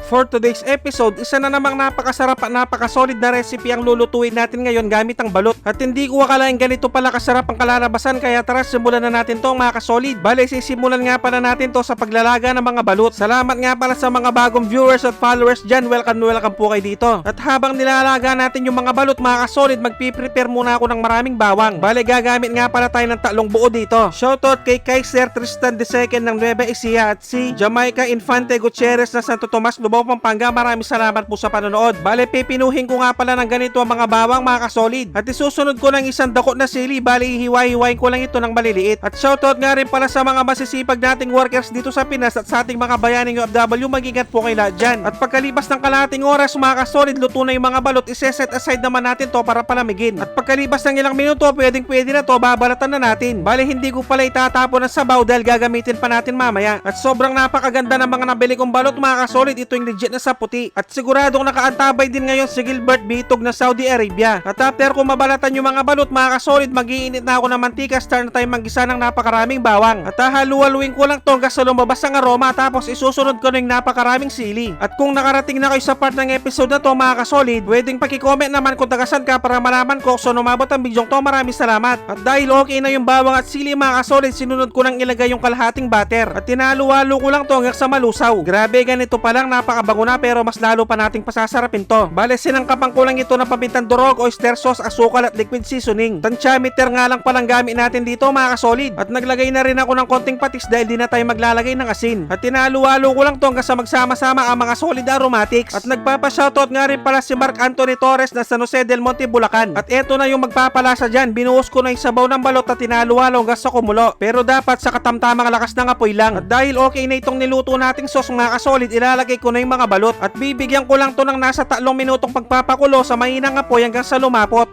for today's episode, isa na namang napakasarap at napakasolid na recipe ang lulutuin natin ngayon gamit ang balot. At hindi ko akalain ganito pala kasarap ang kalalabasan, kaya tara simulan na natin to mga kasolid. Bale, sisimulan nga pala natin to sa paglalaga ng mga balot. Salamat nga pala sa mga bagong viewers at followers dyan. Welcome po kayo dito. At habang nilalaga natin yung mga balot mga kasolid, magpiprepare muna ako ng maraming bawang. Bale, gagamit nga pala tayo ng tatlong buo dito. Shoutout kay Kaiser Tristan II ng Nueva Ecija at si Jamaica Infante Gutierrez na Santo Tomas, Lubao, Pampanga. Maraming salamat po sa panonood. Bale, pipinuhin ko nga pala ng ganito ang mga bawang mga kasolid. At isusunod ko ng isang dako na sili. Bale, hiwa-hiwain ko lang ito ng maliliit. At shoutout nga rin pala sa mga masisipag nating workers dito sa Pinas at sa ating mga bayaning OFW. Mag-ingat po kayo lahat dyan. At pagkalipas ng kalahating oras mga kasolid, luto na yung mga balot. Iseset aside naman natin to para palamigin. At pagkalipas ng ilang minuto, pwede na to, babalatan na natin. Bale, hindi ko pala itatapon ng sabaw dahil gagamitin pa natin mamaya. At sobrang napakaganda ng mga nabili kong balot mga kasolid. Ito yung legit na sa puti. At siguradong nakaantabay din ngayon si Gilbert Bitog na Saudi Arabia. At after ko mabalatan yung mga balot mga kasolid, mag-iinit na ako ng mantika. Start na tayo maggisa ng napakaraming bawang. At hahalu-haluin ko lang to hanggang sa lumabas ang aroma, tapos isusunod ko ng napakaraming sili. At kung nakarating na kayo sa part ng episode na to mga kasolid, pwedeng paki-comment naman kung tagasan ka para malaman ko kung umabot ang bidyong to. Maraming salamat. At dahil okay na yung bawang at sili mga kasolid, sinunod ko nang ilagay yung kalahating butter. At tinalo-halo ko lang to hanggang sa malusaw. Grabe, ganito pa lang napakabango na, pero mas lalo pa nating pasasarapin to. Bale, sinangkapan ko lang ito ng pamintang durog, oyster sauce, asukal at liquid seasoning. Tansyameter nga lang palang gamit natin dito mga kasolid. At naglagay na rin ako ng konting patis dahil di na tayo maglalagay ng asin. At tinalo-halo ko lang to hanggang sa magsama-sama ang mga solid aromatics. At nagpapa-shoutout nga rin pala si Mark Anthony Torres na San Jose del Monte, Bulacan. At eto na yung magpapalasa dyan. Binuhos ko na yung sabaw ng balot at tinalo-halo hanggang sa kumulo. Pero dapat sa katamtamang lakas ng apoy lang. At dahil okay na itong niluto nating sauce mga kasolid, ilalagay ko na yung mga balot. At bibigyan ko lang to ng nasa 3 minutong pagpapakulo sa mahinang apoy hanggang sa lumapot.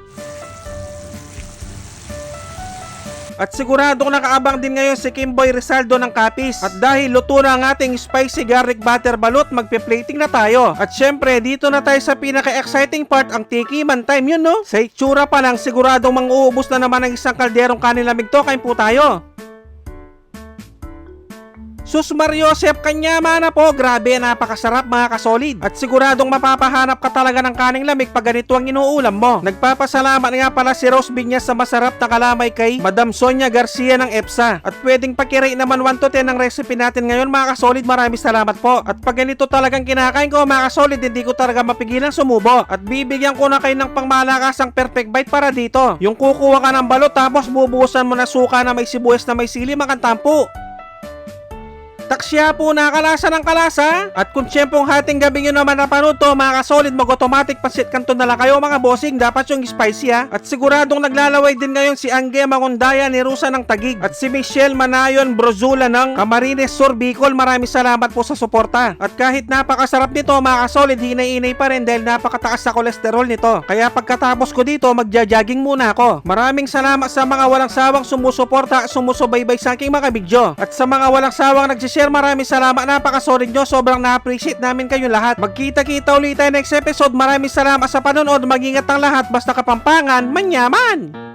At siguradong nakaabang din ngayon si Kimboy Rizaldo ng Capiz. At dahil luto na ang ating spicy garlic butter balot, magpe-plating na tayo. At syempre, dito na tayo sa pinaka-exciting part, ang tikiman time, yun no? Sa itsura pa lang, siguradong mang-uubos na naman ang isang kalderong kanin lamig to. Kain po tayo. Sus Mariosep, kanyama na po. Grabe, napakasarap mga kasolid. At siguradong mapapahanap ka talaga ng kaning lamig pag ganito ang inuulam mo. Nagpapasalamat nga pala si Rose Binyas sa masarap na kalamay kay Madam Sonia Garcia ng EPSA. At pwedeng pakirate naman 1 to 10 ng recipe natin ngayon mga kasolid. Maraming salamat po. At pag ganito talagang kinakain ko mga kasolid, hindi ko talaga mapigilan sumubo. At bibigyan ko na kayo ng pangmalakasang perfect bite para dito. Yung kukuha ka ng balot tapos bubuhusan mo na suka na may sibuyas na may sili, makantampo. Taksya po na kalasa ng kalasa. At kung siyempong hating gabi nyo naman napanood to mga kasolid, mag-automatic pansit kanto na lang kayo mga bossing. Dapat yung spicy ha. At siguradong naglalaway din ngayon si Angge Magundaya ni Rusa ng Tagig. At si Michelle Manayon Brozula ng Camarines Sur, Bicol. Maraming salamat po sa suporta. At kahit napakasarap nito mga kasolid, hinay-inay pa rin dahil napakataas sa kolesterol nito. Kaya pagkatapos ko dito, magja-jogging muna ako. Maraming salamat sa mga walang sawang sumusuporta, sumusubaybay sa aking mga video. At sa mga walang sawang nagsishare, maraming salamat, napakasolid nyo. Sobrang na-appreciate namin kayo lahat. Magkita-kita ulit tayo next episode. Maraming salamat sa panonood. Mag-ingat ang lahat. Basta Kapampangan, manyaman!